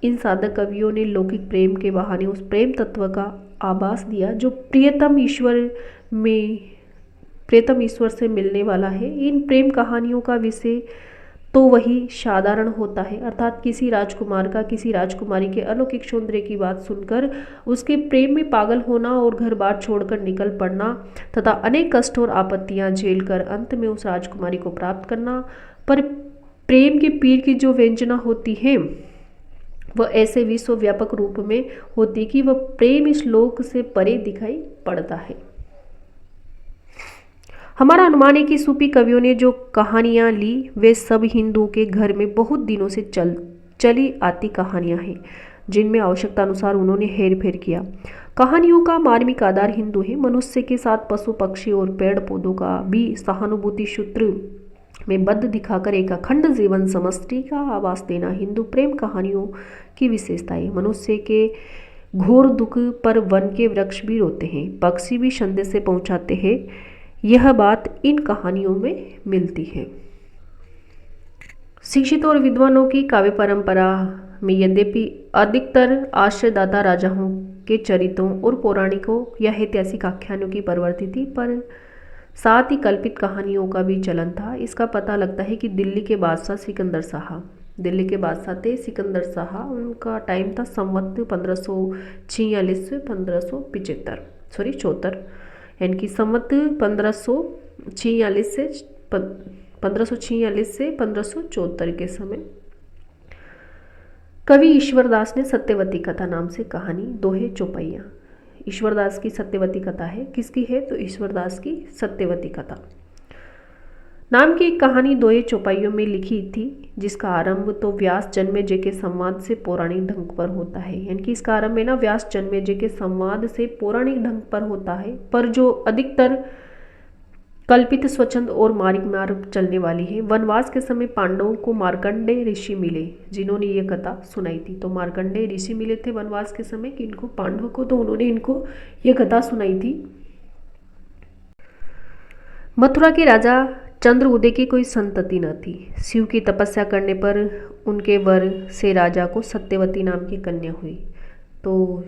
इन साधक कवियों ने लौकिक प्रेम के बहाने उस प्रेम तत्व का आभास दिया जो प्रियतम ईश्वर से मिलने वाला है। इन प्रेम कहानियों का विषय तो वही साधारण होता है, अर्थात किसी राजकुमार का किसी राजकुमारी के अलौकिक सौंदर्य की बात सुनकर उसके प्रेम में पागल होना और घर बार छोड़कर निकल पड़ना तथा अनेक कष्ट और आपत्तियां झेलकर अंत में उस राजकुमारी को प्राप्त करना। पर प्रेम के पीर की जो व्यंजना होती है वह ऐसे विश्वव्यापक रूप में होती कि वह प्रेम इस लोक से परे दिखाई पड़ता है। हमारा अनुमान है कि सूफी कवियों ने जो कहानियां ली वे सब हिंदुओं के घर में बहुत दिनों से चली आती कहानियां हैं, जिनमें आवश्यकता अनुसार उन्होंने हेर फेर किया। कहानियों का मार्मिक आधार हिंदू है। मनुष्य के साथ पशु पक्षी और पेड़ पौधों का भी सहानुभूति सूत्र में बद्ध दिखाकर एक अखंड जीवन समष्टि का आवास देना हिंदू प्रेम कहानियों की विशेषता है। मनुष्य के घोर दुख पर वन के वृक्ष भी रोते हैं, पक्षी भी संदेश से पहुंचाते हैं। यह बात इन कहानियों में मिलती है। शिक्षित और विद्वानों की काव्य परंपरा में यद्यपि अधिकतर आश्रयदाता राजाओं के चरित्रों और पौराणिकों या ऐतिहासिक आख्यानों की प्रवृत्ति थी, पर साथ ही कल्पित कहानियों का भी चलन था। इसका पता लगता है कि दिल्ली के बादशाह सिकंदर शाह, उनका टाइम था संवत 1546 से 1574, यानी कि संवत 1546 से 1574 के समय कवि ईश्वरदास ने सत्यवती कथा नाम से कहानी दोहे चौपाइयाँ, ईश्वरदास की सत्यवती कथा है। किसकी है, तो ईश्वरदास की सत्यवती कथा नाम की एक कहानी दोहे चौपाइयों में लिखी थी, जिसका आरंभ तो व्यास जन्मेजय के संवाद से पौराणिक ढंग पर होता है। यानी कि इसका आरंभ है ना व्यास जन्मेजय के संवाद से पौराणिक ढंग पर होता है, पर जो अधिकतर कल्पित स्वच्छंद और मार्ग चलने वाली है। वनवास के समय पांडवों को मार्कंडेय ऋषि मिले जिन्होंने ये कथा सुनाई थी। तो मार्कंडेय ऋषि मिले थे वनवास के समय कि इनको पांडवों को, तो उन्होंने इनको ये कथा सुनाई थी। मथुरा के राजा चंद्रउदय की कोई संतति न थी। शिव की तपस्या करने पर उनके वर से राजा को सत्यवती नाम की कन्या हुई। तो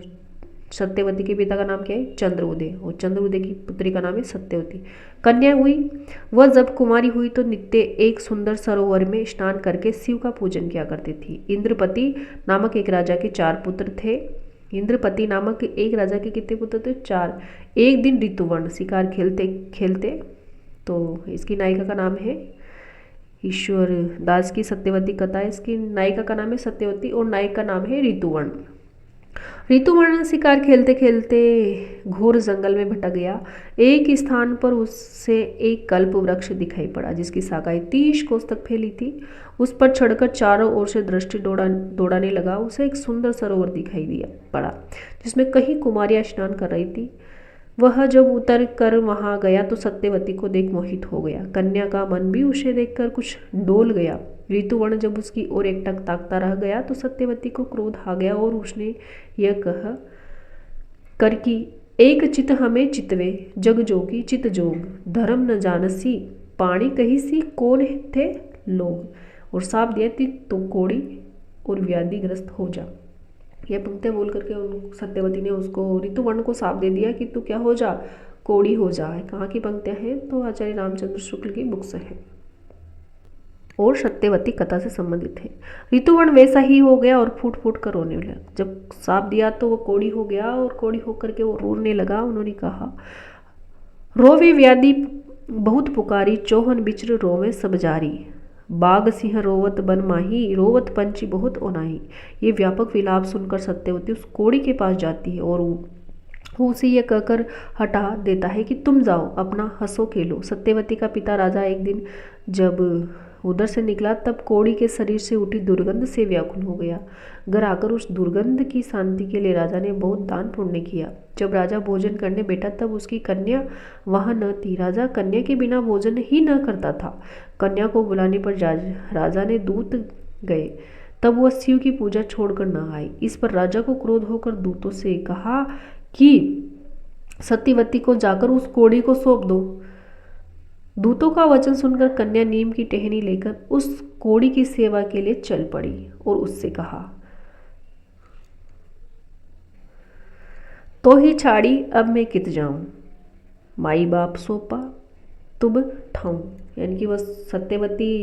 सत्यवती के पिता का नाम क्या है, चंद्रउदय, और चंद्रउदय की पुत्री का नाम है सत्यवती। कन्या हुई। वह जब कुमारी हुई तो नित्य एक सुंदर सरोवर में स्नान करके शिव का पूजन किया करती थी। इंद्रपति नामक एक राजा के 4 पुत्र थे। इंद्रपति नामक एक राजा के कितने पुत्र थे, 4। एक दिन ऋतुवर्ण शिकार खेलते खेलते, तो इसकी नायिका का नाम है ईश्वर दास की सत्यवती कथा है। इसकी नायिका का नाम है सत्यवती और नायक का नाम है ऋतुवर्ण। ऋतुवर्ण शिकार खेलते खेलते घोर जंगल में भटक गया। एक स्थान पर उससे एक कल्प वृक्ष दिखाई पड़ा, जिसकी शाखाएं 30 कोस तक फैली थी। उस पर चढ़कर चारों ओर से दृष्टि दौड़ाने लगा। उसे एक सुंदर सरोवर दिखाई पड़ा, जिसमें कई कुमारियां स्नान कर रही थी। वह जब उतर कर वहां गया तो सत्यवती को देख मोहित हो गया। कन्या का मन भी उसे देखकर कुछ डोल गया। ऋतुवर्ण जब उसकी ओर एकटक ताकता रह गया तो सत्यवती को क्रोध आ गया और उसने यह कहा कर कि एक चित हमें चितवे, जग जोगी चित जोग, धर्म न जानसी, पाणी कही सी कौन थे लोग। और साप दिया थी तो कोड़ी और व्याधिग्रस्त हो जा। यह पंक्तियां बोल करके सत्यवती ने उसको ऋतुवर्ण को साप दे दिया कि तू क्या हो जा, कोड़ी हो जा। कहाँ की पंक्तियां हैं, तो आचार्य रामचंद्र शुक्ल की बुक से है और सत्यवती कथा से संबंधित है। ऋतुवर्ण वैसा ही हो गया और फूट फूट कर रोने लगा। जब साप दिया तो वो कोड़ी हो गया और कोड़ी होकर के वो रोने लगा। उन्होंने कहा, रोवे व्याधि बहुत पुकारी, चौहन बिचर रोवे सब जारी, बाघ सिंह रोवत बन माही, रोवत पंछी बहुत ओनाही। ये व्यापक विलाप सुनकर सत्यवती उस कोड़ी के पास जाती है और उसे यह कहकर हटा देता है कि तुम जाओ अपना हंसो खेलो। सत्यवती का पिता राजा एक दिन जब उधर से निकला तब कौड़ी के शरीर से उठी दुर्गंध से व्याकुल हो गया। घर आकर उस दुर्गंध की शांति के लिए राजा ने बहुत दान पुण्य किया। जब राजा भोजन करने बैठा तब उसकी कन्या वहां न थी। राजा कन्या के बिना भोजन ही न करता था। कन्या को बुलाने पर राजा ने दूत गए, तब वह शिव की पूजा छोड़कर न आई। इस पर राजा को क्रोध होकर दूतों से कहा कि सत्यवती को जाकर उस कौड़ी को सौंप दो। दूतों का वचन सुनकर कन्या नीम की टहनी लेकर उस कौड़ी की सेवा के लिए चल पड़ी और उससे कहा, तो ही छाड़ी अब मैं कित जाऊं, माई बाप सोपा तुब ठाऊं। यानी कि वह सत्यवती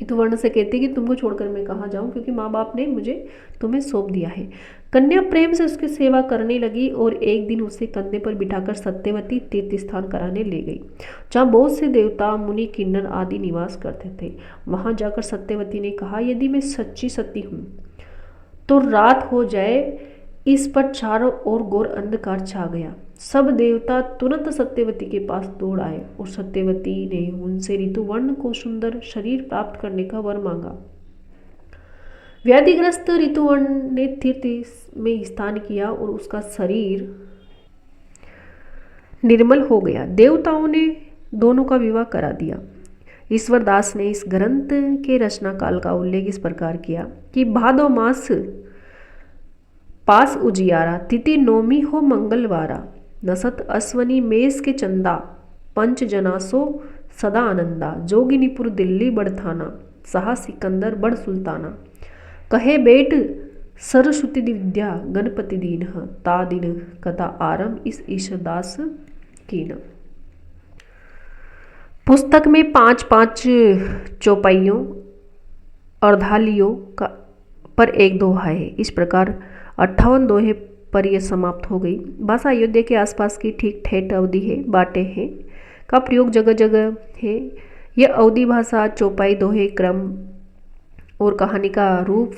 ऋतुवर्ण से कहती कि तुमको छोड़कर मैं कहाँ जाऊं, क्योंकि माँ बाप ने मुझे तुम्हें सौंप दिया है। कन्या प्रेम से उसकी सेवा करने लगी और एक दिन उसे कंधे पर बिठाकर सत्यवती तीर्थ स्थान कराने ले गई, जहाँ बहुत से देवता मुनि किन्नर आदि निवास करते थे। वहां जाकर सत्यवती ने कहा, यदि मैं सच्ची सती हूँ तो रात हो जाए। इस पर चारों ओर घोर अंधकार छा गया। सब देवता तुरंत सत्यवती के पास दौड़ आए और सत्यवती ने उनसे ऋतुवर्ण को सुंदर शरीर प्राप्त करने का वर मांगा। व्याधिग्रस्त ऋतुवर्ण ने तीर्थ में स्नान किया और उसका शरीर निर्मल हो गया। देवताओं ने दोनों का विवाह करा दिया। ईश्वर दास ने इस ग्रंथ के रचना काल का उल्लेख इस प्रकार किया कि भादो मास पास उजियारा, तिथि नौमी हो मंगलवारा, नसत अश्वनी मेष के चंदा, पंच जनासो सदा आनंदा, जोगिनीपुर दिल्ली बड़थाना, सहा सिकंदर बड़ सुल्ताना, कहे बेट सरस्वती विद्या गणपति दीन, ता दिन कथा आरंभ इस ईश्वरदास कीन। पुस्तक में 5-5 चौपाइयों अर्धालियों का पर एक दोहा है। इस प्रकार 58 दोहे पर यह समाप्त हो गई। भाषा अयोध्या के आसपास की ठीक ठेठ अवधि है, बाटे हैं का प्रयोग जगह जगह है। यह अवधि भाषा चौपाई दोहे क्रम और कहानी का रूप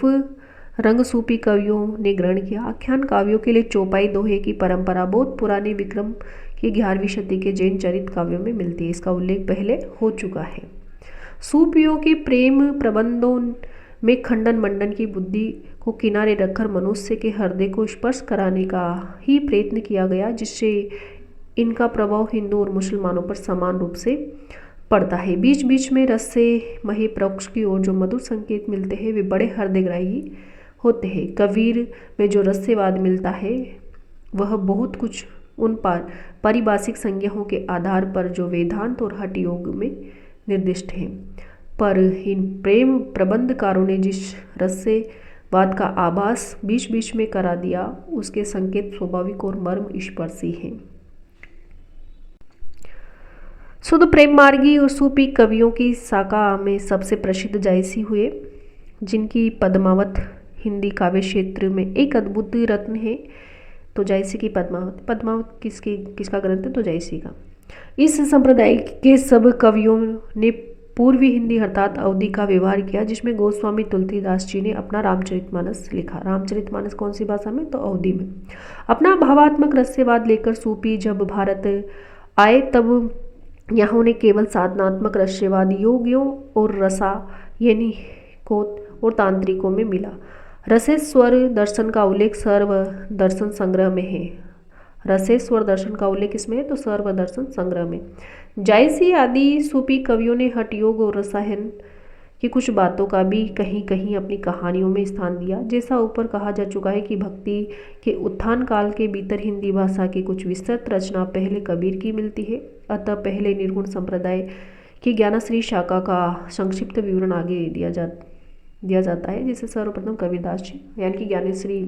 रंगसूपी कवियों ने ग्रहण किया। आख्यान काव्यों के लिए चौपाई दोहे की परंपरा बहुत पुराने विक्रम की 11वीं शती के जैन चरित काव्यों में मिलती है। इसका उल्लेख पहले हो चुका है। सूफियों के प्रेम प्रबंधों में खंडन मंडन की बुद्धि को किनारे रखकर मनुष्य के हृदय को स्पर्श कराने का ही प्रयत्न किया गया, जिससे इनका प्रभाव हिंदू और मुसलमानों पर समान रूप से पड़ता है। बीच बीच में रस से मही परोक्ष की ओर जो मधुर संकेत मिलते हैं वे बड़े हृदयग्राही होते हैं। कबीर में जो रस्यवाद मिलता है वह बहुत कुछ उन पर पारिभाषिक संज्ञाओं के आधार पर जो वेदांत और हठ योग में निर्दिष्ट है। पर इन प्रेम प्रबंधकारों ने जिस रस्यवाद का आभास बीच बीच में करा दिया उसके संकेत स्वाभाविक और मर्म स्पर्शी हैं। शुद्ध प्रेम मार्गी और सूफी कवियों की शाखा में सबसे प्रसिद्ध जायसी हुए, जिनकी पद्मावत हिंदी काव्य क्षेत्र में एक अद्भुत रत्न है। तो जायसी की पद्मावत किसका ग्रंथ है? तो जायसी का। इस संप्रदाय के सब कवियों ने पूर्वी हिंदी अर्थात अवधि का व्यवहार किया, जिसमें गोस्वामी तुलसीदास जी ने अपना रामचरितमानस लिखा। रामचरितमानस कौन सी भाषा में? तो अवधि में। अपना भावात्मक रस्यवाद लेकर सूफी जब भारत आए तब यहाँ उन्हें केवल साधनात्मक रस्यवाद योगियों और रसायनिकों और तांत्रिकों में मिला। रसेश्वर दर्शन का उल्लेख सर्व दर्शन संग्रह में है। रसेश्वर दर्शन का उल्लेख इसमें है तो सर्व दर्शन संग्रह में। जायसी आदि सूफी कवियों ने हठ योग और रसायन की कुछ बातों का भी कहीं कहीं अपनी कहानियों में स्थान दिया। जैसा ऊपर कहा जा चुका है कि भक्ति के उत्थान काल के भीतर हिंदी भाषा की कुछ विस्तृत रचना पहले कबीर की मिलती है। अतः पहले निर्गुण संप्रदाय की ज्ञानश्री शाखा का संक्षिप्त विवरण आगे दिया जाता है, जिसे सर्वप्रथम कबीरदास जी यानी कि ज्ञानेश्वरी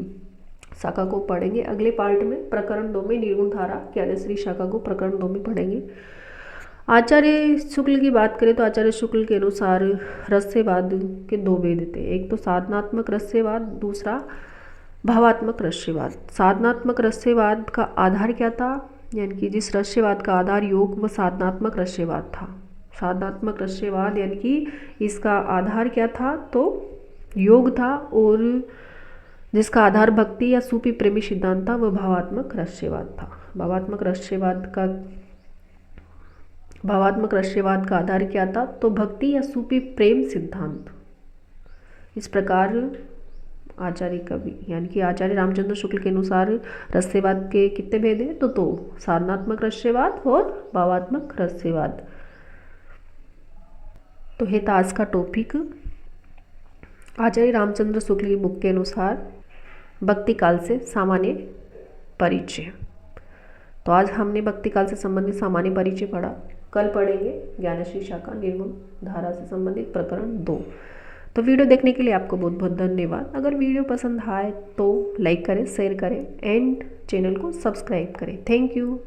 शाखा को पढ़ेंगे। अगले पार्ट में प्रकरण 2 में निर्गुण धारा ज्ञानेश्वरी शाखा को प्रकरण 2 में पढ़ेंगे। आचार्य शुक्ल की बात करें तो आचार्य शुक्ल के अनुसार रस्यवाद के 2 भेद थे। एक तो साधनात्मक रस्यवाद, दूसरा भावात्मक रस्यवाद। साधनात्मक रस्यवाद का आधार क्या था? यानी कि जिस रस्यवाद का आधार योग व साधनात्मक रस्यवाद था। साधनात्मक रस्यवाद यानी कि इसका आधार क्या था? तो योग था, और जिसका आधार भक्ति या सूफी प्रेमी सिद्धांत था वह भावात्मक रस्यवाद था। भावात्मक रस्यवाद का भावात्मक रहस्यवाद का आधार क्या था? तो भक्ति या सूफी प्रेम सिद्धांत। इस प्रकार आचार्य कवि यानी कि आचार्य रामचंद्र शुक्ल के अनुसार रहस्यवाद के कितने भेद हैं? तो दो, साधनात्मक रहस्यवाद और भावात्मक रहस्यवाद। तो है आज का टॉपिक आचार्य रामचंद्र शुक्ल की बुक के अनुसार भक्ति काल से सामान्य परिचय। तो आज हमने भक्ति काल से संबंधित सामान्य परिचय पढ़ा। कल पढ़ेंगे ज्ञानश्री शाखा निर्गुण धारा से संबंधित प्रकरण 2। तो वीडियो देखने के लिए आपको बहुत बहुत धन्यवाद। अगर वीडियो पसंद आए तो लाइक करें, शेयर करें एंड चैनल को सब्सक्राइब करें। Thank you.